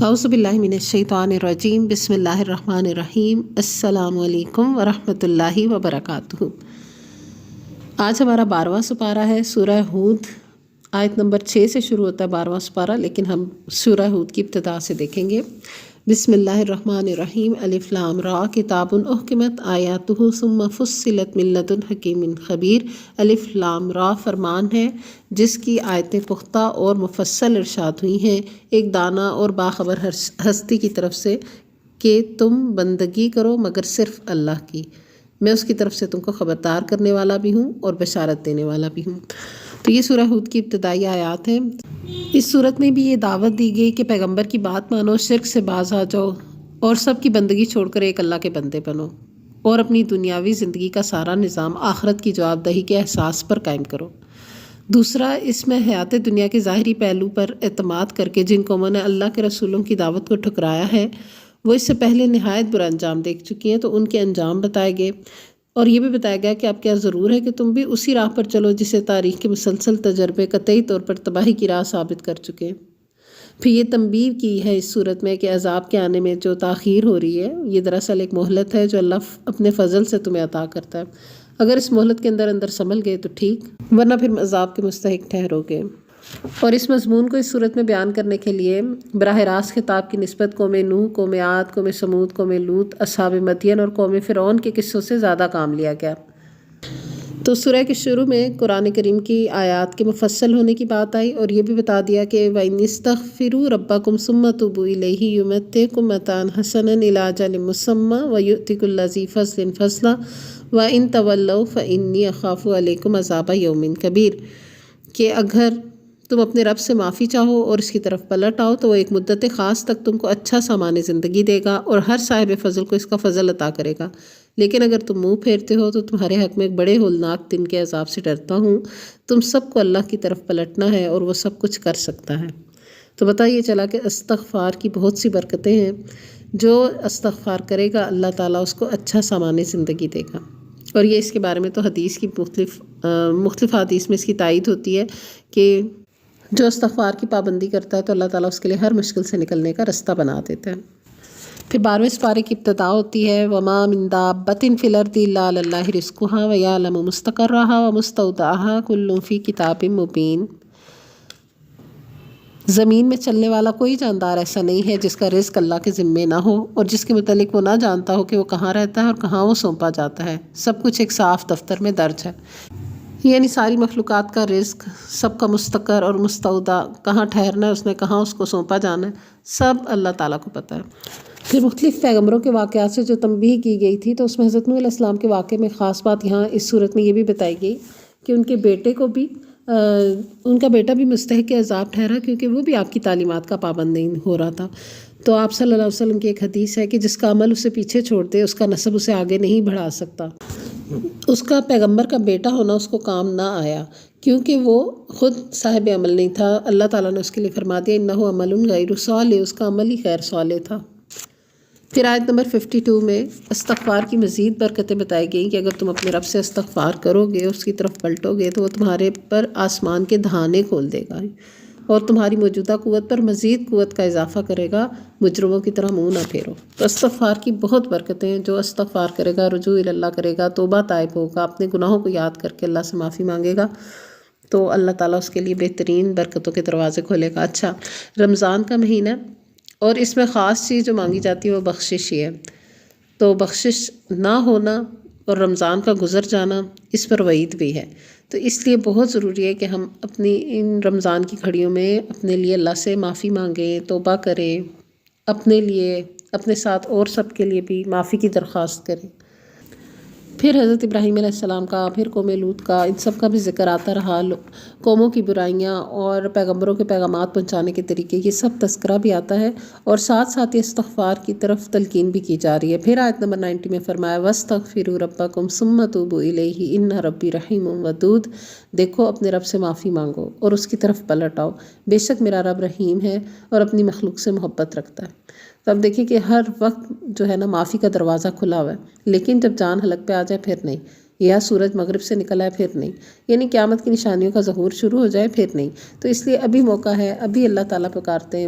اعوذ باللہ من الشیطان الرجیم بسم اللہ الرحمن الرحیم السلام علیکم ورحمۃ اللہ وبرکاتہ۔ آج ہمارا 12واں سپارہ ہے سورہ ہود، آیت نمبر 6 سے شروع ہوتا ہے 12واں سپارہ، لیکن ہم سورہ ہود کی ابتدا سے دیکھیں گے۔ بسم اللہ الرحمن الرحیم الف لام را کتاب احکمت آیاتہ ثم فصلت من لدن حکیم خبیر۔ الف لام را فرمان ہے جس کی آیتیں پختہ اور مفصل ارشاد ہوئی ہیں ایک دانا اور باخبر ہستی کی طرف سے کہ تم بندگی کرو مگر صرف اللہ کی، میں اس کی طرف سے تم کو خبردار کرنے والا بھی ہوں اور بشارت دینے والا بھی ہوں۔ تو یہ سورہ ہود کی ابتدائی آیات ہیں۔ اس صورت میں بھی یہ دعوت دی گئی کہ پیغمبر کی بات مانو، شرک سے باز آ جاؤ اور سب کی بندگی چھوڑ کر ایک اللہ کے بندے بنو اور اپنی دنیاوی زندگی کا سارا نظام آخرت کی جواب دہی کے احساس پر قائم کرو۔ دوسرا، اس میں حیات دنیا کے ظاہری پہلو پر اعتماد کر کے جن قوموں نے اللہ کے رسولوں کی دعوت کو ٹھکرایا ہے وہ اس سے پہلے نہایت برا انجام دیکھ چکی ہیں، تو ان کے انجام بتائے گئے اور یہ بھی بتایا گیا کہ اب کیا ضرور ہے کہ تم بھی اسی راہ پر چلو جسے تاریخ کے مسلسل تجربے قطعی طور پر تباہی کی راہ ثابت کر چکے ہیں۔ پھر یہ تنبیہ کی ہے اس صورت میں کہ عذاب کے آنے میں جو تاخیر ہو رہی ہے یہ دراصل ایک مہلت ہے جو اللہ اپنے فضل سے تمہیں عطا کرتا ہے۔ اگر اس مہلت کے اندر سنبھل گئے تو ٹھیک، ورنہ پھر عذاب کے مستحق ٹھہرو گے۔ اور اس مضمون کو اس صورت میں بیان کرنے کے لیے براہ راست خطاب کی نسبت قوم نوح، قوم عاد، قوم سمود، قوم لوط، اصحاب مدین اور قوم فرعون کے قصوں سے زیادہ کام لیا گیا۔ تو سورہ کے شروع میں قرآن کریم کی آیات کے مفصل ہونے کی بات آئی اور یہ بھی بتا دیا کہ وَإِنِ اسْتَغْفِرُوا رَبَّكُمْ ثُمَّ تُوبُوا إِلَيْهِ يُمَتِّعْكُم مَتَاعًا حَسَنًا إِلَىٰ أَجَلٍ مُّسَمًّى وَيُؤْتِ كُلَّ ذِي فَضْلٍ فَضْلَهُ وَإِن تَوَلَّوْا فَإِنِّي أَخَافُ عَلَيْكُمْ عَذَابَ يَوْمٍ كَبِيرٍ، کہ اگر تم اپنے رب سے معافی چاہو اور اس کی طرف پلٹ آؤ تو وہ ایک مدت خاص تک تم کو اچھا سامان زندگی دے گا اور ہر صاحب فضل کو اس کا فضل عطا کرے گا، لیکن اگر تم منہ پھیرتے ہو تو تمہارے حق میں ایک بڑے ہولناک دن کے عذاب سے ڈرتا ہوں۔ تم سب کو اللہ کی طرف پلٹنا ہے اور وہ سب کچھ کر سکتا ہے۔ تو بتائیے چلا کہ استغفار کی بہت سی برکتیں ہیں، جو استغفار کرے گا اللہ تعالیٰ اس کو اچھا سامان زندگی دے گا، اور یہ اس کے بارے میں تو حدیث کی مختلف حدیث میں اس کی تائید ہوتی ہے کہ جو استغفار کی پابندی کرتا ہے تو اللہ تعالیٰ اس کے لیے ہر مشکل سے نکلنے کا رستہ بنا دیتا ہے۔ پھر 12ویں سپارے کی ابتدا ہوتی ہے وَمَا مِن دَابَّةٍ فِي الْأَرْضِ إِلَّا عَلَى اللَّهِ رِزْقُهَا وَيَعْلَمُ مُسْتَقَرَّهَا وَمُسْتَوْدَعَهَا كُلٌّ فِي كِتَابٍ مُّبِينٍ۔ زمین میں چلنے والا کوئی جاندار ایسا نہیں ہے جس کا رزق اللہ کے ذمے نہ ہو اور جس کے متعلق وہ نہ جانتا ہو کہ وہ کہاں رہتا ہے اور کہاں وہ سونپا جاتا ہے، سب کچھ ایک صاف دفتر میں درج ہے۔ یعنی ساری مخلوقات کا رزق، سب کا مستقر اور مستودع، کہاں ٹھہرنا ہے اس نے، کہاں اس کو سونپا جانا ہے، سب اللہ تعالیٰ کو پتہ ہے۔ پھر مختلف پیغمبروں کے واقعات سے جو تنبیہ کی گئی تھی تو اس میں حضرت نوح علیہ السلام کے واقعے میں خاص بات یہاں اس صورت میں یہ بھی بتائی گئی کہ ان کے بیٹے کو بھی ان کا بیٹا بھی مستحق عذاب ٹھہرا کیونکہ وہ بھی آپ کی تعلیمات کا پابند نہیں ہو رہا تھا۔ تو آپ صلی اللہ علیہ وسلم کی ایک حدیث ہے کہ جس کا عمل اسے پیچھے چھوڑ دے اس کا نسب اسے آگے نہیں بڑھا سکتا۔ اس کا پیغمبر کا بیٹا ہونا اس کو کام نہ آیا کیونکہ وہ خود صاحب عمل نہیں تھا۔ اللہ تعالیٰ نے اس کے لیے فرما دیا اِنَّهُ عَمَلٌ غَيْرُ صَالِحٍ، اس کا عمل ہی غیر صالح تھا۔ پھر آیت نمبر 52 میں استغفار کی مزید برکتیں بتائی گئیں کہ اگر تم اپنے رب سے استغفار کرو گے، اس کی طرف پلٹو گے تو وہ تمہارے پر آسمان کے دہانے کھول دے گا اور تمہاری موجودہ قوت پر مزید قوت کا اضافہ کرے گا، مجرموں کی طرح منہ نہ پھیرو۔ تو استغفار کی بہت برکتیں ہیں، جو استغفار کرے گا، رجوع اللہ کرے گا، توبہ طائب ہوگا، اپنے گناہوں کو یاد کر کے اللہ سے معافی مانگے گا تو اللہ تعالیٰ اس کے لیے بہترین برکتوں کے دروازے کھولے گا۔ اچھا، رمضان کا مہینہ اور اس میں خاص چیز جو مانگی جاتی ہے وہ بخشش ہی ہے، تو بخشش نہ ہونا اور رمضان کا گزر جانا اس پر وعید بھی ہے، تو اس لیے بہت ضروری ہے کہ ہم اپنی ان رمضان کی گھڑیوں میں اپنے لیے اللہ سے معافی مانگیں، توبہ کریں، اپنے لیے، اپنے ساتھ اور سب کے لیے بھی معافی کی درخواست کریں۔ پھر حضرت ابراہیم علیہ السلام کا، پھر قوم لوط کا، ان سب کا بھی ذکر آتا رہا، قوموں کی برائیاں اور پیغمبروں کے پیغامات پہنچانے کے طریقے، یہ سب تذکرہ بھی آتا ہے اور ساتھ ساتھ یہ استغفار کی طرف تلقین بھی کی جا رہی ہے۔ پھر آیت نمبر 90 میں فرمایا وَاسْتَغْفِرُوا رَبَّكُمْ ثُمَّ تُوبُوا إِلَيْهِ إِنَّ رَبِّي رَحِيمٌ وَدُودٌ، دیکھو اپنے رب سے معافی مانگو اور اس کی طرف پلٹ آؤ، بے شک میرا رب رحیم ہے اور اپنی مخلوق سے محبت رکھتا ہے۔ تو اب دیکھیں کہ ہر وقت جو ہے نا معافی کا دروازہ کھلا ہوا ہے، لیکن جب جان حلق پہ آ جائے پھر نہیں، یا سورج مغرب سے نکل آئے پھر نہیں، یعنی قیامت کی نشانیوں کا ظہور شروع ہو جائے پھر نہیں۔ تو اس لیے ابھی موقع ہے، ابھی اللہ تعالیٰ پکارتے ہیں،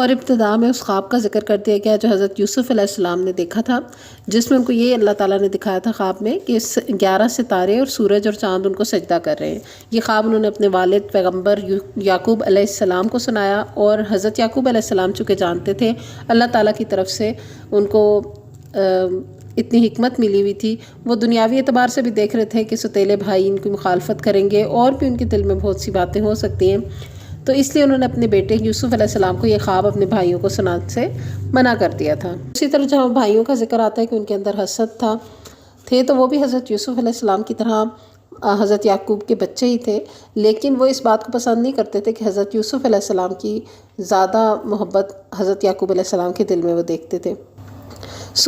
اور ابتدا میں اس خواب کا ذکر کر دیا گیا جو حضرت یوسف علیہ السلام نے دیکھا تھا، جس میں ان کو یہ اللہ تعالیٰ نے دکھایا تھا خواب میں کہ 11 ستارے اور سورج اور چاند ان کو سجدہ کر رہے ہیں۔ یہ خواب انہوں نے اپنے والد پیغمبر یعقوب علیہ السلام کو سنایا، اور حضرت یعقوب علیہ السلام چونکہ جانتے تھے اللہ تعالیٰ کی طرف سے ان کو اتنی حکمت ملی ہوئی تھی، وہ دنیاوی اعتبار سے بھی دیکھ رہے تھے کہ ستیلے بھائی ان کی مخالفت کریں گے اور بھی ان کے دل میں بہت سی باتیں ہو سکتی ہیں، تو اس لیے انہوں نے اپنے بیٹے یوسف علیہ السلام کو یہ خواب اپنے بھائیوں کو سنانے سے منع کر دیا تھا۔ اسی طرح جہاں بھائیوں کا ذکر آتا ہے کہ ان کے اندر حسد تھے تو وہ بھی حضرت یوسف علیہ السلام کی طرح حضرت یعقوب کے بچے ہی تھے، لیکن وہ اس بات کو پسند نہیں کرتے تھے کہ حضرت یوسف علیہ السلام کی زیادہ محبت حضرت یعقوب علیہ السلام کے دل میں وہ دیکھتے تھے۔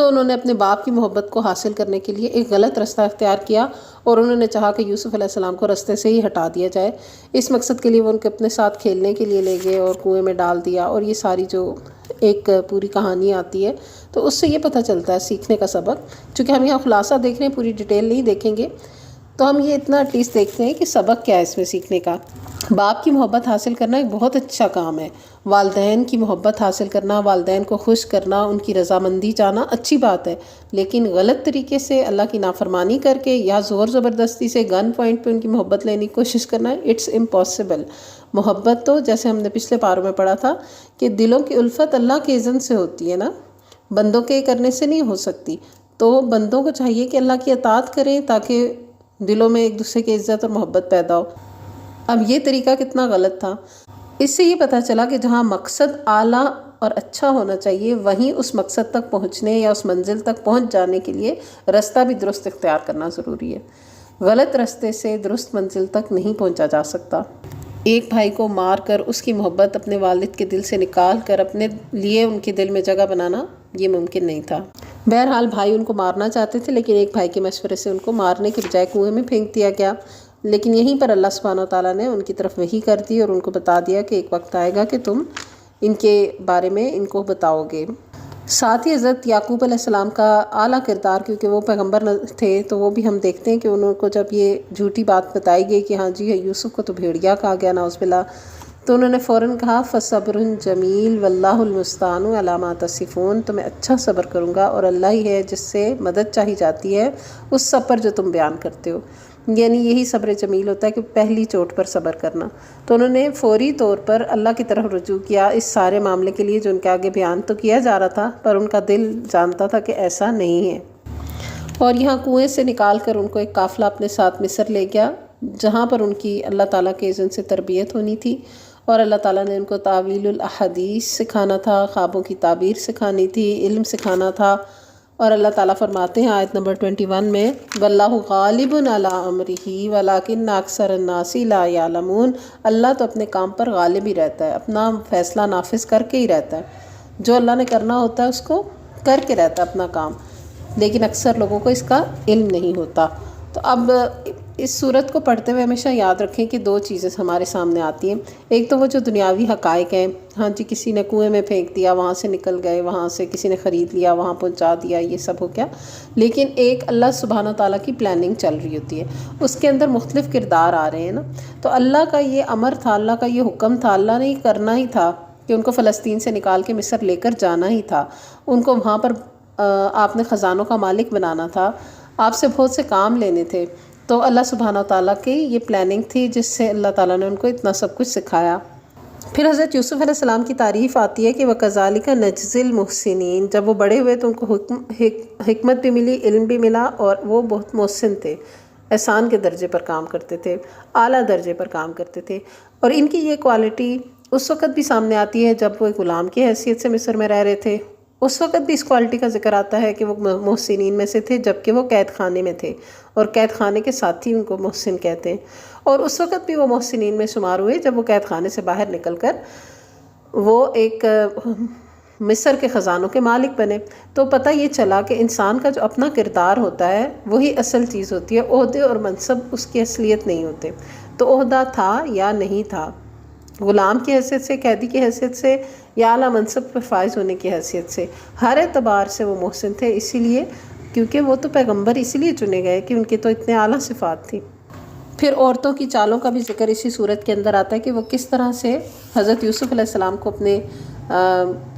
انہوں نے اپنے باپ کی محبت کو حاصل کرنے کے لیے ایک غلط راستہ اختیار کیا، اور انہوں نے چاہا کہ یوسف علیہ السلام کو راستے سے ہی ہٹا دیا جائے۔ اس مقصد کے لیے وہ ان کے اپنے ساتھ کھیلنے کے لیے لے گئے اور کنویں میں ڈال دیا، اور یہ ساری جو ایک پوری کہانی آتی ہے تو اس سے یہ پتہ چلتا ہے سیکھنے کا سبق، چونکہ ہم یہاں خلاصہ دیکھ رہے ہیں، پوری ڈیٹیل نہیں دیکھیں گے، تو ہم یہ اتنا ایٹ لیسٹ دیکھتے ہیں کہ سبق کیا ہے اس میں سیکھنے کا۔ باپ کی محبت حاصل کرنا ایک بہت اچھا کام ہے، والدین کی محبت حاصل کرنا، والدین کو خوش کرنا، ان کی رضامندی چاہنا اچھی بات ہے، لیکن غلط طریقے سے اللہ کی نافرمانی کر کے یا زور زبردستی سے گن پوائنٹ پہ ان کی محبت لینے کی کوشش کرنا، اٹس امپاسبل۔ محبت تو جیسے ہم نے پچھلے پاروں میں پڑھا تھا کہ دلوں کی الفت اللہ کے اذن سے ہوتی ہے نا، بندوں کے کرنے سے نہیں ہو سکتی، تو بندوں کو چاہیے کہ اللہ کی اطاعت کریں تاکہ دلوں میں ایک دوسرے کی عزت اور محبت پیدا ہو۔ اب یہ طریقہ کتنا غلط تھا، اس سے یہ پتہ چلا کہ جہاں مقصد اعلیٰ اور اچھا ہونا چاہیے، وہیں اس مقصد تک پہنچنے یا اس منزل تک پہنچ جانے کے لیے راستہ بھی درست اختیار کرنا ضروری ہے۔ غلط راستے سے درست منزل تک نہیں پہنچا جا سکتا۔ ایک بھائی کو مار کر اس کی محبت اپنے والد کے دل سے نکال کر اپنے لیے ان کے دل میں جگہ بنانا یہ ممکن نہیں تھا۔ بہرحال بھائی ان کو مارنا چاہتے تھے، لیکن ایک بھائی کے مشورے سے ان کو مارنے کے بجائے کنویں میں پھینک دیا گیا، لیکن یہیں پر اللہ سبحانہ وتعالیٰ نے ان کی طرف وحی کر دی اور ان کو بتا دیا کہ ایک وقت آئے گا کہ تم ان کے بارے میں ان کو بتاؤ گے۔ ساتھ ہی حضرت یعقوب علیہ السلام کا اعلیٰ کردار، کیونکہ وہ پیغمبر تھے تو وہ بھی ہم دیکھتے ہیں کہ انہوں کو جب یہ جھوٹی بات بتائی گئی کہ ہاں جی یوسف کو تو بھیڑیا کہا گیا نعوذ باللہ، تو انہوں نے فوراً کہا فَصَبْرٌ جَمِيلٌ وَاللَّهُ الْمُسْتَعَانُ عَلَىٰ مَا تَصِفُونَ، تو میں اچھا صبر کروں گا اور اللہ ہی ہے جس سے مدد چاہی جاتی ہے اس سب پر جو تم بیان کرتے ہو۔ یعنی یہی صبر جمیل ہوتا ہے کہ پہلی چوٹ پر صبر کرنا۔ تو انہوں نے فوری طور پر اللہ کی طرف رجوع کیا اس سارے معاملے کے لیے جو ان کے آگے بیان تو کیا جا رہا تھا، پر ان کا دل جانتا تھا کہ ایسا نہیں ہے۔ اور یہاں کنویں سے نکال کر ان کو ایک قافلہ اپنے ساتھ مصر لے گیا، جہاں پر ان کی اللہ تعالیٰ کے اذن سے تربیت ہونی تھی، اور اللہ تعالیٰ نے ان کو تعویل الاحادیث سکھانا تھا، خوابوں کی تعبیر سکھانی تھی، علم سکھانا تھا۔ اور اللہ تعالیٰ فرماتے ہیں آیت نمبر 21 میں وَاللَّهُ غَالِبٌ عَلَىٰ أَمْرِهِ وَلَٰكِنَّ أَكْثَرَ النَّاسِ لَا يَعْلَمُونَ، اللہ تو اپنے کام پر غالب ہی رہتا ہے، اپنا فیصلہ نافذ کر کے ہی رہتا ہے، جو اللہ نے کرنا ہوتا ہے اس کو کر کے رہتا ہے اپنا کام، لیکن اکثر لوگوں کو اس کا علم نہیں ہوتا۔ تو اب اس صورت کو پڑھتے ہوئے ہمیشہ یاد رکھیں کہ دو چیزیں ہمارے سامنے آتی ہیں، ایک تو وہ جو دنیاوی حقائق ہیں، ہاں جی کسی نے کنویں میں پھینک دیا، وہاں سے نکل گئے، وہاں سے کسی نے خرید لیا، وہاں پہنچا دیا، یہ سب ہو گیا، لیکن ایک اللہ سبحانہ تعالیٰ کی پلاننگ چل رہی ہوتی ہے، اس کے اندر مختلف کردار آ رہے ہیں نا، تو اللہ کا یہ امر تھا، اللہ کا یہ حکم تھا، اللہ نے یہ کرنا ہی تھا کہ ان کو فلسطین سے نکال کے مصر لے کر جانا ہی تھا، ان کو وہاں پر آپ نے خزانوں کا مالک بنانا تھا، آپ سے بہت سے کام لینے تھے، تو اللہ سبحانہ تعالیٰ کی یہ پلاننگ تھی جس سے اللہ تعالیٰ نے ان کو اتنا سب کچھ سکھایا۔ پھر حضرت یوسف علیہ السلام کی تعریف آتی ہے کہ وَكَذَلِكَ نَجْزِي الْمُحْسِنِينَ، جب وہ بڑے ہوئے تو ان کو حکمت بھی ملی، علم بھی ملا، اور وہ بہت محسن تھے، احسان کے درجے پر کام کرتے تھے، اعلیٰ درجے پر کام کرتے تھے، اور ان کی یہ کوالٹی اس وقت بھی سامنے آتی ہے جب وہ غلام کی حیثیت سے مصر میں رہ رہے تھے، اس وقت بھی اس کوالٹی کا ذکر آتا ہے کہ وہ محسنین میں سے تھے جبکہ وہ قید خانے میں تھے، اور قید خانے کے ساتھی ان کو محسن کہتے ہیں، اور اس وقت بھی وہ محسنین میں شمار ہوئے جب وہ قید خانے سے باہر نکل کر وہ ایک مصر کے خزانوں کے مالک بنے۔ تو پتہ یہ چلا کہ انسان کا جو اپنا کردار ہوتا ہے وہی اصل چیز ہوتی ہے، عہدے اور منصب اس کی اصلیت نہیں ہوتے۔ تو عہدہ تھا یا نہیں تھا، غلام کی حیثیت سے، قیدی کی حیثیت سے، یا اعلیٰ منصب پر فائز ہونے کی حیثیت سے، ہر اعتبار سے وہ محسن تھے، اسی لیے کیونکہ وہ تو پیغمبر اسی لیے چنے گئے کہ ان کی تو اتنے اعلیٰ صفات تھی۔ پھر عورتوں کی چالوں کا بھی ذکر اسی صورت کے اندر آتا ہے کہ وہ کس طرح سے حضرت یوسف علیہ السلام کو اپنے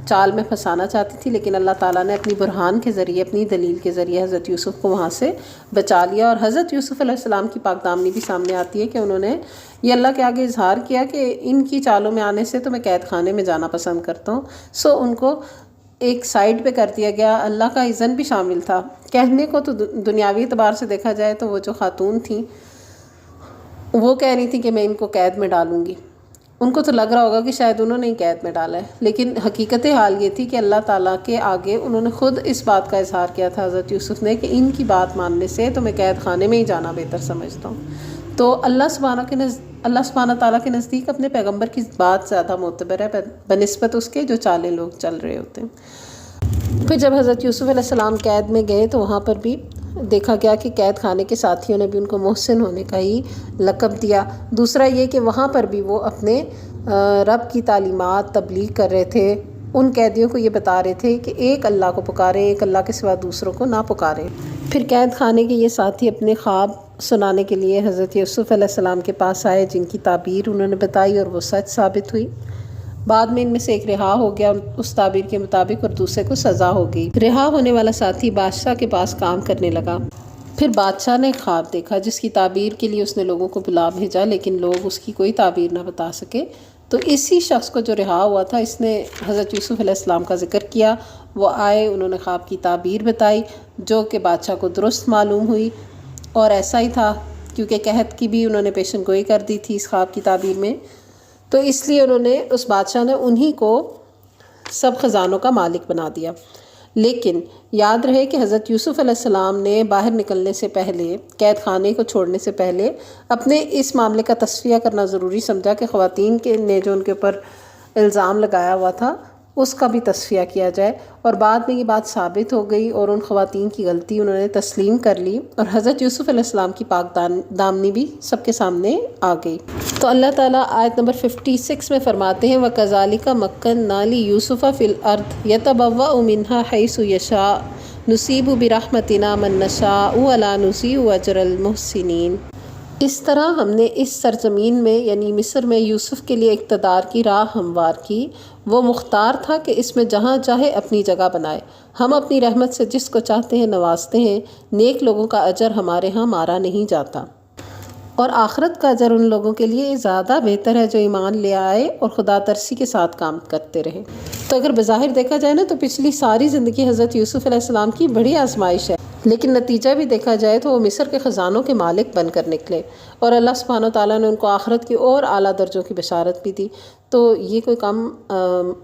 چال میں پھنسانا چاہتی تھی، لیکن اللہ تعالیٰ نے اپنی برہان کے ذریعے، اپنی دلیل کے ذریعے حضرت یوسف کو وہاں سے بچا لیا۔ اور حضرت یوسف علیہ السلام کی پاک دامنی بھی سامنے آتی ہے کہ انہوں نے یہ اللہ کے آگے اظہار کیا کہ ان کی چالوں میں آنے سے تو میں قید خانے میں جانا پسند کرتا ہوں۔ سو ان کو ایک سائڈ پہ کر دیا گیا، اللہ کا اذن بھی شامل تھا۔ کہنے کو تو دنیاوی اعتبار سے دیکھا جائے تو وہ جو خاتون تھیں وہ کہہ رہی تھی کہ میں ان کو قید میں ڈالوں گی، ان کو تو لگ رہا ہوگا کہ شاید انہوں نے ہی قید میں ڈالا ہے، لیکن حقیقت حال یہ تھی کہ اللہ تعالیٰ کے آگے انہوں نے خود اس بات کا اظہار کیا تھا حضرت یوسف نے کہ ان کی بات ماننے سے تو میں قید خانے میں ہی جانا بہتر سمجھتا ہوں۔ تو اللہ سبحانہ تعالیٰ کے نزدیک اپنے پیغمبر کی بات زیادہ معتبر ہے بنسبت اس کے جو چالیں لوگ چل رہے ہوتے ہیں۔ پھر جب حضرت یوسف علیہ السلام قید میں گئے تو وہاں پر بھی دیکھا گیا کہ قید خانے کے ساتھیوں نے بھی ان کو محسن ہونے کا ہی لقب دیا۔ دوسرا یہ کہ وہاں پر بھی وہ اپنے رب کی تعلیمات تبلیغ کر رہے تھے، ان قیدیوں کو یہ بتا رہے تھے کہ ایک اللہ کو پکاریں، ایک اللہ کے سوا دوسروں کو نہ پکاریں۔ پھر قید خانے کے یہ ساتھی اپنے خواب سنانے کے لیے حضرت یوسف علیہ السلام کے پاس آئے، جن کی تعبیر انہوں نے بتائی اور وہ سچ ثابت ہوئی۔ بعد میں ان میں سے ایک رہا ہو گیا اس تعبیر کے مطابق اور دوسرے کو سزا ہو گئی۔ رہا ہونے والا ساتھی بادشاہ کے پاس کام کرنے لگا۔ پھر بادشاہ نے خواب دیکھا جس کی تعبیر کے لیے اس نے لوگوں کو بلا بھیجا، لیکن لوگ اس کی کوئی تعبیر نہ بتا سکے۔ تو اسی شخص کو جو رہا ہوا تھا اس نے حضرت یوسف علیہ السلام کا ذکر کیا، وہ آئے، انہوں نے خواب کی تعبیر بتائی جو کہ بادشاہ کو درست معلوم ہوئی، اور ایسا ہی تھا کیونکہ قحط کی بھی انہوں نے پیشن گوئی کر دی تھی اس خواب کی تعبیر میں، تو اس لیے اس بادشاہ نے انہی کو سب خزانوں کا مالک بنا دیا۔ لیکن یاد رہے کہ حضرت یوسف علیہ السلام نے باہر نکلنے سے پہلے، قید خانے کو چھوڑنے سے پہلے اپنے اس معاملے کا تصفیہ کرنا ضروری سمجھا کہ خواتین نے جو ان کے اوپر الزام لگایا ہوا تھا اس کا بھی تصفیہ کیا جائے، اور بعد میں یہ بات ثابت ہو گئی اور ان خواتین کی غلطی انہوں نے تسلیم کر لی، اور حضرت یوسف علیہ السلام کی پاک دامنی بھی سب کے سامنے آ گئی۔ تو اللہ تعالیٰ آیت نمبر 56 میں فرماتے ہیں وَكَذَلِكَ مَكَّنَّا لِيُوسُفَ فِي الْأَرْضِ يَتَبَوَّأُ مِنْهَا حَيْثُ يَشَاءُ نُصِيبُ بِرَحْمَتِنَا مَن نَّشَاءُ وَلَا نُضِيعُ أَجْرَ الْمُحْسِنِينَ۔ اس طرح ہم نے اس سرزمین میں یعنی مصر میں یوسف کے لیے اقتدار کی راہ ہموار کی، وہ مختار تھا کہ اس میں جہاں چاہے اپنی جگہ بنائے، ہم اپنی رحمت سے جس کو چاہتے ہیں نوازتے ہیں، نیک لوگوں کا اجر ہمارے ہاں مارا نہیں جاتا، اور آخرت کا اجر ان لوگوں کے لیے زیادہ بہتر ہے جو ایمان لے آئے اور خدا ترسی کے ساتھ کام کرتے رہے۔ تو اگر بظاہر دیکھا جائے نا تو پچھلی ساری زندگی حضرت یوسف علیہ السلام کی بڑی آزمائش ہے، لیکن نتیجہ بھی دیکھا جائے تو وہ مصر کے خزانوں کے مالک بن کر نکلے، اور اللہ سبحانہ تعالیٰ نے ان کو آخرت کی اور اعلیٰ درجوں کی بشارت بھی دی۔ تو یہ کوئی کم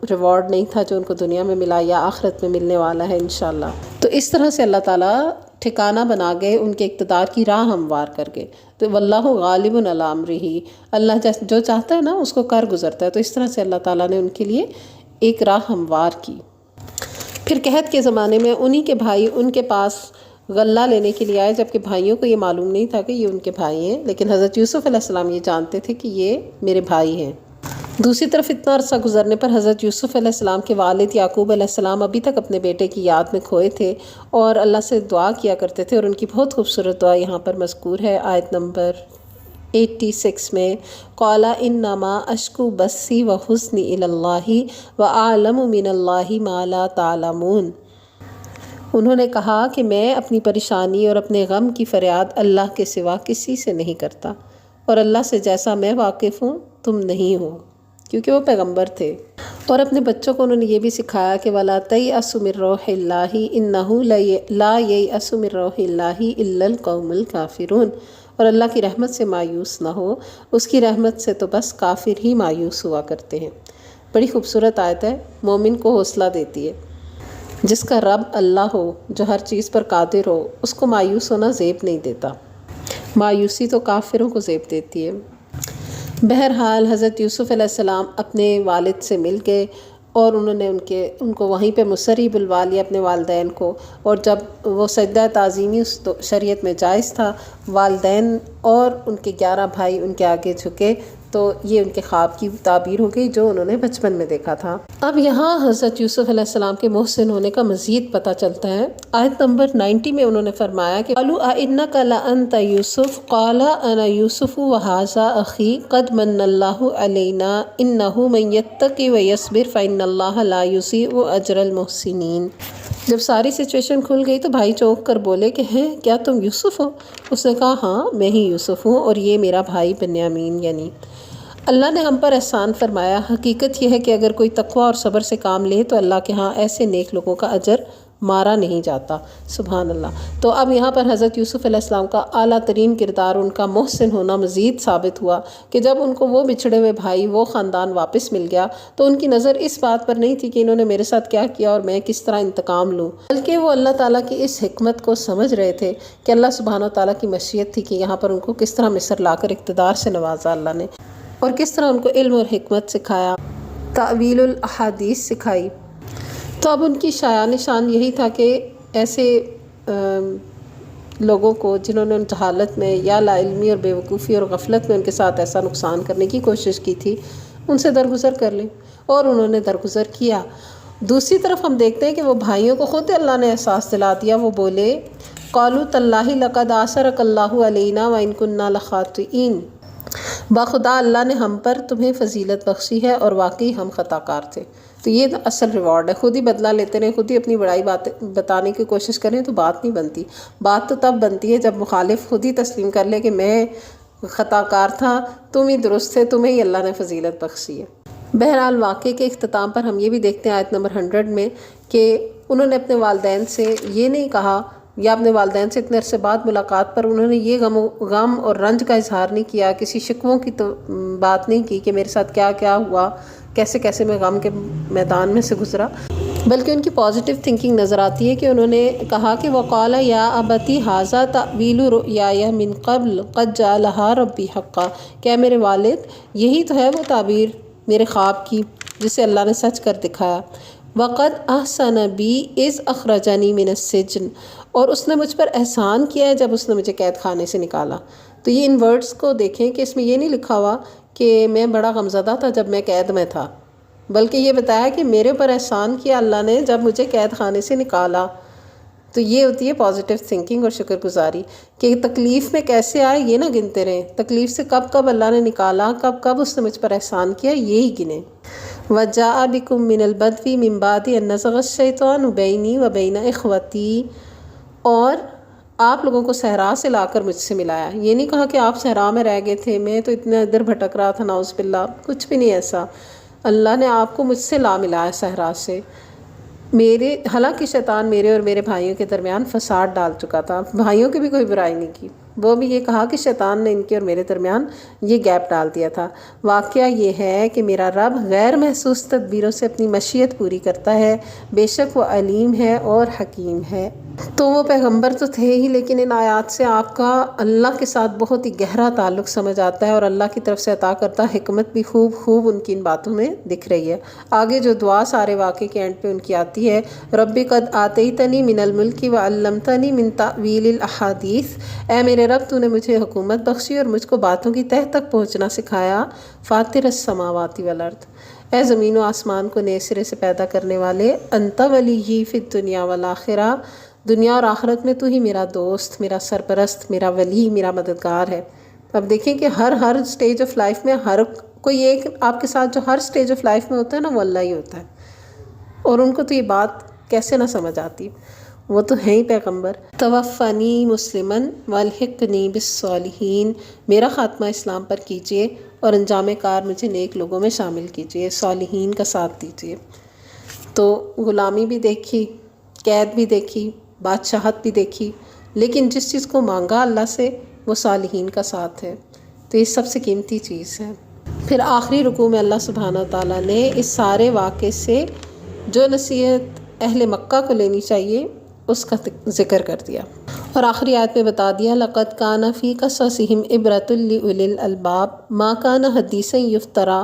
ریوارڈ نہیں تھا جو ان کو دنیا میں ملا یا آخرت میں ملنے والا ہے انشاءاللہ۔ تو اس طرح سے اللہ تعالیٰ ٹھکانہ بنا گئے، ان کے اقتدار کی راہ ہموار کر گئے۔ تو واللہ غالب علی امرہ، اللہ جو چاہتا ہے نا اس کو کر گزرتا ہے، تو اس طرح سے اللہ تعالیٰ نے ان کے لیے ایک راہ ہموار کی۔ پھر قحط کے زمانے میں انہی کے بھائی ان کے پاس غلہ لینے کے لیے آئے، جبکہ بھائیوں کو یہ معلوم نہیں تھا کہ یہ ان کے بھائی ہیں، لیکن حضرت یوسف علیہ السلام یہ جانتے تھے کہ یہ میرے بھائی ہیں۔ دوسری طرف اتنا عرصہ گزرنے پر حضرت یوسف علیہ السلام کے والد یعقوب علیہ السلام ابھی تک اپنے بیٹے کی یاد میں کھوئے تھے اور اللہ سے دعا کیا کرتے تھے، اور ان کی بہت خوبصورت دعا یہاں پر مذکور ہے آیت نمبر 86 میں، قَالَ إِنَّمَا أَشْكُو بَثِّي وَحُزْنِي إِلَى اللَّهِ وَأَعْلَمُ مِنَ اللَّهِ مَا لَا تَعْلَمُونَ۔ انہوں نے کہا کہ میں اپنی پریشانی اور اپنے غم کی فریاد اللہ کے سوا کسی سے نہیں کرتا، اور اللہ سے جیسا میں واقف ہوں تم نہیں ہو، کیونکہ وہ پیغمبر تھے۔ اور اپنے بچوں کو انہوں نے یہ بھی سکھایا کہ وَلَا تَيْأَسُوا مِن رَوْحِ اللَّهِ إِنَّهُ لَا يَيْأَسُ مِن رَوْحِ اللَّهِ إِلَّا الْقَوْمُ الْكَافِرُونَ۔ اور اللہ کی رحمت سے مایوس نہ ہو، اس کی رحمت سے تو بس کافر ہی مایوس ہوا کرتے ہیں۔ بڑی خوبصورت آیت ہے، مومن کو حوصلہ دیتی ہے۔ جس کا رب اللہ ہو، جو ہر چیز پر قادر ہو، اس کو مایوس ہونا زیب نہیں دیتا، مایوسی تو کافروں کو زیب دیتی ہے۔ بہرحال حضرت یوسف علیہ السلام اپنے والد سے مل گئے، اور انہوں نے ان کو وہیں پہ مصر ہی بلوا لیا اپنے والدین کو، اور جب وہ سجدہ تعظیمی اس شریعت میں جائز تھا، والدین اور ان کے 11 بھائی ان کے آگے جھکے، تو یہ ان کے خواب کی تعبیر ہو گئی جو انہوں نے بچپن میں دیکھا تھا۔ اب یہاں حضرت یوسف علیہ السلام کے محسن ہونے کا مزید پتہ چلتا ہے۔ آیت نمبر 90 میں انہوں نے فرمایا کہ قالوا اِنَّکَ لَأَنْتَ یوسف قال انا یوسف وہذا اخی قد من اللہ علینا انہ من یتقی ویصبر فإن اللہ لا یضیع اجر المحسنین۔ جب ساری سچویشن کھل گئی تو بھائی چونک کر بولے کہ ہیں کیا تم یوسف ہو؟ اس نے کہا ہاں میں ہی یوسف ہوں اور یہ میرا بھائی بنیامین یعنی اللہ نے ہم پر احسان فرمایا۔ حقیقت یہ ہے کہ اگر کوئی تقوی اور صبر سے کام لے تو اللہ کے ہاں ایسے نیک لوگوں کا اجر مارا نہیں جاتا۔ سبحان اللہ۔ تو اب یہاں پر حضرت یوسف علیہ السلام کا اعلیٰ ترین کردار، ان کا محسن ہونا مزید ثابت ہوا کہ جب ان کو وہ بچھڑے ہوئے بھائی، وہ خاندان واپس مل گیا تو ان کی نظر اس بات پر نہیں تھی کہ انہوں نے میرے ساتھ کیا کیا اور میں کس طرح انتقام لوں، بلکہ وہ اللہ تعالیٰ کی اس حکمت کو سمجھ رہے تھے کہ اللہ سبحانہ وتعالیٰ کی مشیت تھی کہ یہاں پر ان کو کس طرح مصر لا کر اقتدار سے نوازا اللہ نے، اور کس طرح ان کو علم اور حکمت سکھایا، تعویل الاحادیث سکھائی۔ تو اب ان کی شایان نشان یہی تھا کہ ایسے لوگوں کو جنہوں نے جہالت میں یا لا علمی اور بے وقوفی اور غفلت میں ان کے ساتھ ایسا نقصان کرنے کی کوشش کی تھی، ان سے درگزر کر لیں، اور انہوں نے درگزر کیا۔ دوسری طرف ہم دیکھتے ہیں کہ وہ بھائیوں کو خود اللہ نے احساس دلا دیا۔ وہ بولے قالوا تاللہ لقد آثرک اللہ علینا وإن کنا لخاطئین، بخدا اللہ نے ہم پر تمہیں فضیلت بخشی ہے اور واقعی ہم خطا کار تھے۔ تو یہ اصل ریوارڈ ہے، خود ہی بدلہ لیتے رہیں، خود ہی اپنی بڑائی بتانے کی کوشش کریں تو بات نہیں بنتی۔ بات تو تب بنتی ہے جب مخالف خود ہی تسلیم کر لے کہ میں خطا کار تھا، تم ہی درست تھے، تمہیں ہی اللہ نے فضیلت بخشی ہے۔ بہرحال واقعے کے اختتام پر ہم یہ بھی دیکھتے ہیں آیت نمبر 100 میں کہ انہوں نے اپنے والدین سے یہ نہیں کہا، یا اپنے والدین سے اتنے عرصے بعد ملاقات پر انہوں نے یہ غم اور رنج کا اظہار نہیں کیا، کسی شکووں کی تو بات نہیں کی کہ میرے ساتھ کیا کیا ہوا، کیسے کیسے میں غم کے میدان میں سے گزرا، بلکہ ان کی پازیٹیو تھنکنگ نظر آتی ہے کہ انہوں نے کہا کہ وقال یا ابتی ھذا تأویل رؤیای من قبل قد جعلھا ربی حقا، کہ میرے والد یہی تو ہے وہ تعبیر میرے خواب کی جسے اللہ نے سچ کر دکھایا۔ وقد احسن بی اذ اخرجنی من السجن، اور اس نے مجھ پر احسان کیا ہے جب اس نے مجھے قید خانے سے نکالا۔ تو یہ ان ورڈز کو دیکھیں کہ اس میں یہ نہیں لکھا ہوا کہ میں بڑا غمزدہ تھا جب میں قید میں تھا، بلکہ یہ بتایا کہ میرے اوپر احسان کیا اللہ نے جب مجھے قید خانے سے نکالا۔ تو یہ ہوتی ہے پازیٹیو تھنکنگ اور شکر گزاری، کہ تکلیف میں کیسے آئے یہ نہ گنتے رہیں، تکلیف سے کب کب اللہ نے نکالا، کب کب اس نے مجھ پر احسان کیا، یہی گنیں۔ وَجَاءَ بِكُم مِّنَ الْبَدْوِ مِن بَعْدِ أَن نَزَغَ الشَّيْطَانُ بَيْنِي وَبَيْنَ إِخْوَتِي، اور آپ لوگوں کو صحرا سے لا کر مجھ سے ملایا۔ یہ نہیں کہا کہ آپ صحرا میں رہ گئے تھے، میں تو اتنا ادھر بھٹک رہا تھا، نعوذ باللہ، کچھ بھی نہیں ایسا۔ اللہ نے آپ کو مجھ سے لا ملایا صحرا سے۔ حالانکہ شیطان میرے اور میرے بھائیوں کے درمیان فساد ڈال چکا تھا، بھائیوں کی بھی کوئی برائی نہیں کی، وہ بھی یہ کہا کہ شیطان نے ان کے اور میرے درمیان یہ گیپ ڈال دیا تھا۔ واقعہ یہ ہے کہ میرا رب غیر محسوس تدبیروں سے اپنی مشیت پوری کرتا ہے، بے شک وہ علیم ہے اور حکیم ہے۔ تو وہ پیغمبر تو تھے ہی، لیکن ان آیات سے آپ کا اللہ کے ساتھ بہت ہی گہرا تعلق سمجھ آتا ہے، اور اللہ کی طرف سے عطا کرتا حکمت بھی خوب ان کی ان باتوں میں دکھ رہی ہے۔ آگے جو دعا سارے واقعے کے اینڈ پہ ان کی آتی ہے، ربی قد آتیتنی من الملک وعلمتنی من تأویل الاحادیث، اے میرے رب تو نے مجھے حکومت بخشی اور مجھ کو باتوں کی تہ تک پہنچنا سکھایا، فاطر السماوات والارض، اے زمین و آسمان کو نئے سرے سے پیدا کرنے والے، انت ولی فی الدنیا والآخرہ، دنیا اور آخرت میں تو ہی میرا دوست، میرا سرپرست، میرا ولی، میرا مددگار ہے۔ اب دیکھیں کہ ہر سٹیج آف لائف میں ہر کوئی ایک آپ کے ساتھ جو ہر سٹیج آف لائف میں ہوتا ہے نا، وہ اللہ ہی ہوتا ہے، اور ان کو تو یہ بات کیسے نہ سمجھ آتی، وہ تو ہیں ہی پیغمبر۔ توفنی مسلمن والحقنی بالصالحین، میرا خاتمہ اسلام پر کیجئے اور انجام کار مجھے نیک لوگوں میں شامل کیجئے، صالحین کا ساتھ دیجئے۔ تو غلامی بھی دیکھی، قید بھی دیکھی، بادشاہت بھی دیکھی، لیکن جس چیز کو مانگا اللہ سے وہ صالحین کا ساتھ ہے، تو یہ سب سے قیمتی چیز ہے۔ پھر آخری رکوع میں اللہ سبحانہ وتعالیٰ نے اس سارے واقعے سے جو نصیحت اہل مکہ کو لینی چاہیے اس کا ذکر کر دیا، اور آخری آیت میں بتا دیا لَقَدْ كَانَ فِي قَصَصِهِمْ عِبْرَةٌ لِأُولِي الْأَلْبَابِ مَا كَانَ حَدِيثًا يُفْتَرَىٰ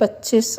25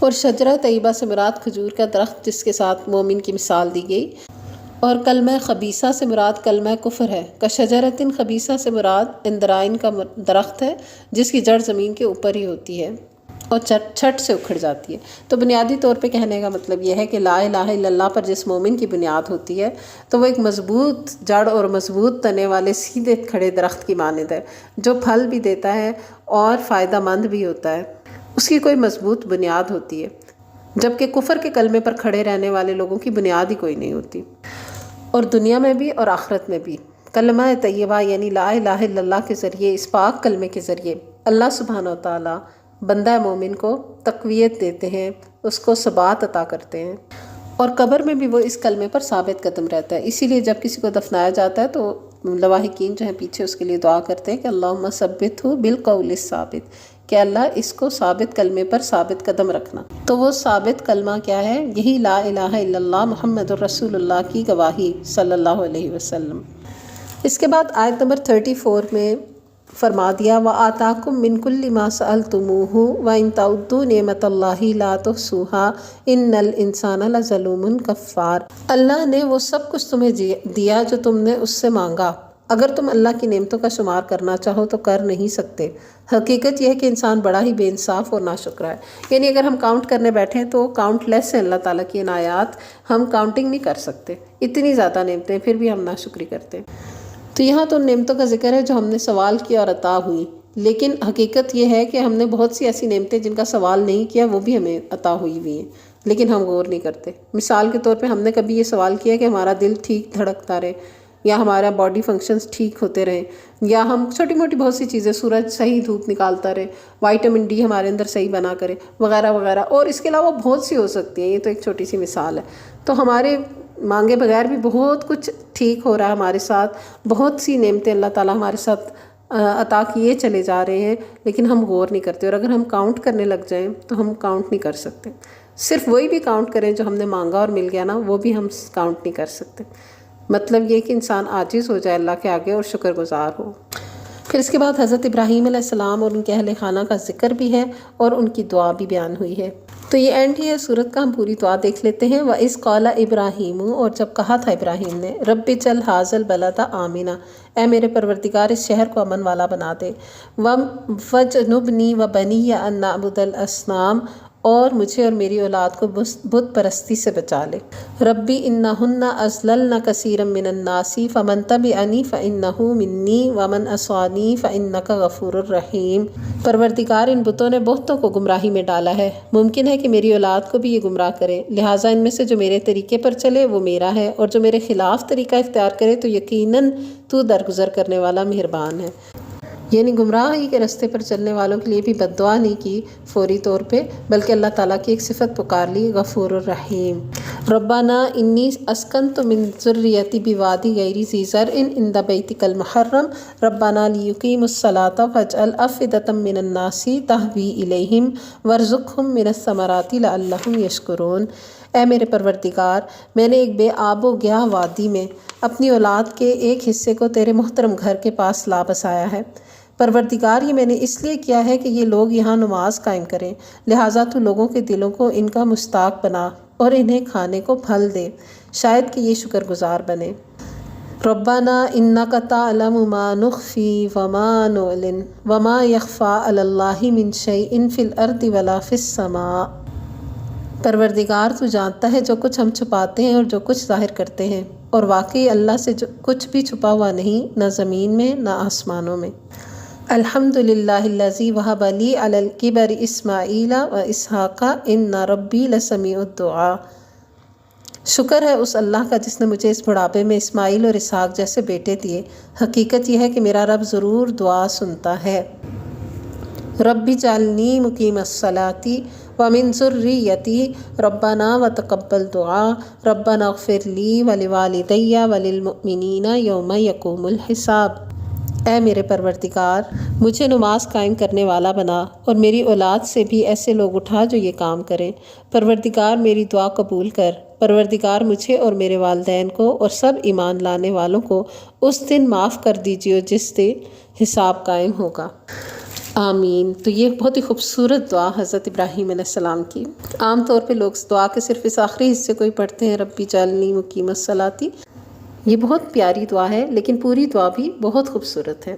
اور شجرہ طیبہ سے مراد کھجور کا درخت جس کے ساتھ مومن کی مثال دی گئی، اور کلمہ خبیثہ سے مراد کلمہ کفر ہے۔ کشجرۃ خبیثہ سے مراد اندرائن کا درخت ہے جس کی جڑ زمین کے اوپر ہی ہوتی ہے اور چھٹ سے اکھڑ جاتی ہے۔ تو بنیادی طور پہ کہنے کا مطلب یہ ہے کہ لا الہ الا اللہ پر جس مومن کی بنیاد ہوتی ہے تو وہ ایک مضبوط جڑ اور مضبوط تنے والے سیدھے کھڑے درخت کی مانند ہے جو پھل بھی دیتا ہے اور فائدہ مند بھی ہوتا ہے، اس کی کوئی مضبوط بنیاد ہوتی ہے، جبکہ کفر کے کلمے پر کھڑے رہنے والے لوگوں کی بنیاد ہی کوئی نہیں ہوتی، اور دنیا میں بھی اور آخرت میں بھی۔ کلمہ طیبہ یعنی لا الہ الا اللہ کے ذریعے، اس پاک کلمے کے ذریعے اللہ سبحانہ و تعالیٰ بندہ مومن کو تقویت دیتے ہیں، اس کو ثبات عطا کرتے ہیں، اور قبر میں بھی وہ اس کلمے پر ثابت قدم رہتا ہے۔ اسی لیے جب کسی کو دفنایا جاتا ہے تو لواحقین جو ہیں پیچھے اس کے لیے دعا کرتے ہیں کہ اللہم ثبتہ بالقول الثابت، کہ اللہ اس کو ثابت کلمے پر ثابت قدم رکھنا۔ تو وہ ثابت کلمہ کیا ہے؟ یہی لا الہ الا اللہ محمد الرسول اللہ کی گواہی صلی اللہ علیہ وسلم۔ اس کے بعد آیت نمبر 34 میں فرما دیا وَآتَاكُم مِّن كُلِّ مَا سَأَلْتُمُوهُ وَإِن تَعُدُّوا نِعْمَتَ اللَّهِ لَا تُحْصُوهَا إِنَّ الْإِنسَانَ لَظَلُومٌ كَفَّارٌ۔ اللہ نے وہ سب کچھ تمہیں دیا جو تم نے اس سے مانگا، اگر تم اللہ کی نعمتوں کا شمار کرنا چاہو تو کر نہیں سکتے۔ حقیقت یہ ہے کہ انسان بڑا ہی بے انصاف اور ناشکرا ہے، یعنی اگر ہم کاؤنٹ کرنے بیٹھیں تو کاؤنٹ لیس ہے اللہ تعالیٰ کی عنایات، ہم کاؤنٹنگ نہیں کر سکتے، اتنی زیادہ نعمتیں پھر بھی ہم ناشکری کرتے ہیں۔ تو یہاں تو ان نعمتوں کا ذکر ہے جو ہم نے سوال کیا اور عطا ہوئی، لیکن حقیقت یہ ہے کہ ہم نے بہت سی ایسی نعمتیں جن کا سوال نہیں کیا وہ بھی ہمیں عطا ہوئی ہوئی ہیں، لیکن ہم غور نہیں کرتے۔ مثال کے طور پہ ہم نے کبھی یہ سوال کیا کہ ہمارا دل ٹھیک دھڑکتا رہے، یا ہمارا باڈی فنکشنز ٹھیک ہوتے رہیں، یا ہم چھوٹی موٹی بہت سی چیزیں، سورج صحیح دھوپ نکالتا رہے، وائٹامن ڈی ہمارے اندر صحیح بنا کرے، وغیرہ وغیرہ، اور اس کے علاوہ بہت سی ہو سکتی ہیں، یہ تو ایک چھوٹی سی مثال ہے۔ تو ہمارے مانگے بغیر بھی بہت کچھ ٹھیک ہو رہا ہے ہمارے ساتھ، بہت سی نعمتیں اللہ تعالیٰ ہمارے ساتھ عطا کیے چلے جا رہے ہیں، لیکن ہم غور نہیں کرتے، اور اگر ہم کاؤنٹ کرنے لگ جائیں تو ہم کاؤنٹ نہیں کر سکتے۔ صرف وہی بھی کاؤنٹ کریں جو ہم نے مانگا اور مل گیا نا، وہ بھی ہم کاؤنٹ نہیں کر سکتے۔ مطلب یہ کہ انسان عاجز ہو جائے اللہ کے آگے اور شکر گزار ہو۔ پھر اس کے بعد حضرت ابراہیم علیہ السلام اور ان کے اہل خانہ کا ذکر بھی ہے اور ان کی دعا بھی بیان ہوئی ہے۔ تو یہ اینڈ ہی ہے سورت کا، ہم پوری دعا دیکھ لیتے ہیں۔ وَإِذْ قَالَ ابراہیم، اور جب کہا تھا ابراہیم نے، رب اجعل ھذا البلد آمنا، اے میرے پروردگار اس شہر کو امن والا بنا دے، وَاجْنُبْنِی وَبَنِیَّ أَن نَعْبُدَ الْأَصْنَامَ، اور مجھے اور میری اولاد کو بت پرستی سے بچا لے۔ ربی انہن اضللن کثیرا من الناس فمن تبعنی فانہ منی ومن عصانی فانک غفور الرحیم۔ پروردگار ان بتوں نے بہتوں کو گمراہی میں ڈالا ہے، ممکن ہے کہ میری اولاد کو بھی یہ گمراہ کرے، لہٰذا ان میں سے جو میرے طریقے پر چلے وہ میرا ہے، اور جو میرے خلاف طریقہ اختیار کرے تو یقیناً تو درگزر کرنے والا مہربان ہے۔ یعنی گمراہی کے رستے پر چلنے والوں کے لیے بھی بد دعا نہیں کی فوری طور پہ، بلکہ اللہ تعالیٰ کی ایک صفت پکار لی، غفور الرحیم۔ ربنا انی اسکنت من ذریتی بوادی غیر ذی زرع عند بیتک المحرم ربنا لیقیموا الصلاۃ فاجعل افئدۃ من الناس تہوی الیہم وارزقہم من الثمرات لعلہم یشکرون۔ اے میرے پروردگار، میں نے ایک بے آب و گیاہ وادی میں اپنی اولاد کے ایک حصے کو تیرے محترم گھر کے پاس لا بسایا ہے۔ پروردگار، یہ میں نے اس لیے کیا ہے کہ یہ لوگ یہاں نماز قائم کریں، لہٰذا تو لوگوں کے دلوں کو ان کا مشتاق بنا اور انہیں کھانے کو پھل دے، شاید کہ یہ شکر گزار بنے۔ ربنا انک تعلم ما نخفی وما نعلن وما یخفی علی اللہ من شیء فی الارض ولا فی السماء۔ پروردگار، تو جانتا ہے جو کچھ ہم چھپاتے ہیں اور جو کچھ ظاہر کرتے ہیں، اور واقعی اللہ سے جو کچھ بھی چھپا ہوا نہیں، نہ زمین میں نہ آسمانوں میں۔ الحمدللہ الذی وہب لی علی الکبر اسماعیل و اسحاق ان ربی لسمیع الدعاء۔ شکر ہے اس اللہ کا جس نے مجھے اس بڑھاپے میں اسماعیل اور اسحاق جیسے بیٹے دیے، حقیقت یہ ہے کہ میرا رب ضرور دعا سنتا ہے۔ رب اجعلنی مقیم الصلاۃ ومن ذریتی ربنا وتقبل دعا ربنا اغفر لی ولوالدی وللمؤمنین یوم یقوم الحساب۔ اے میرے پروردگار، مجھے نماز قائم کرنے والا بنا، اور میری اولاد سے بھی ایسے لوگ اٹھا جو یہ کام کریں۔ پروردگار میری دعا قبول کر۔ پروردگار مجھے اور میرے والدین کو اور سب ایمان لانے والوں کو اس دن معاف کر دیجیے جس دن حساب قائم ہوگا۔ آمین۔ تو یہ بہت ہی خوبصورت دعا حضرت ابراہیم علیہ السلام کی۔ عام طور پہ لوگ اس دعا کے صرف اس آخری حصے کو ہی پڑھتے ہیں، ربی جعلنی مقیم الصلاۃ۔ یہ بہت پیاری دعا ہے، لیکن پوری دعا بھی بہت خوبصورت ہے۔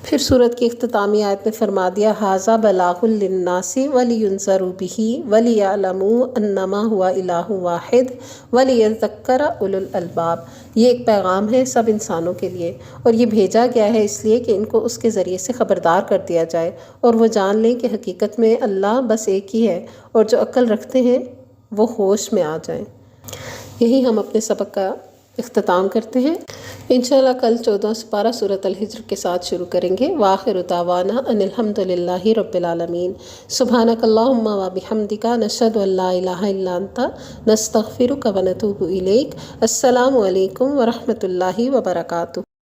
پھر سورت کی اختتامی آیت میں فرما دیا ھذا بلاغ للناس ولینذروا بہ ولیعلموا انما هو الہ واحد ولیذکر اولو الالباب۔ یہ ایک پیغام ہے سب انسانوں کے لیے، اور یہ بھیجا گیا ہے اس لیے کہ ان کو اس کے ذریعے سے خبردار کر دیا جائے اور وہ جان لیں کہ حقیقت میں اللہ بس ایک ہی ہے، اور جو عقل رکھتے ہیں وہ ہوش میں آ جائیں۔ یہی ہم اپنے سبق کا اختتام کرتے ہیں۔ انشاءاللہ کل 14 سپارہ سورۃ الحجر کے ساتھ شروع کریں گے۔ وآخر دعوانا ان الحمد للہ رب العالمین۔ سبحانک اللہم و بحمدک، نشہد ان لا الہ الا انت، نستغفرک و نتوب الیک۔ السلام علیکم ورحمۃ اللہ وبرکاتہ۔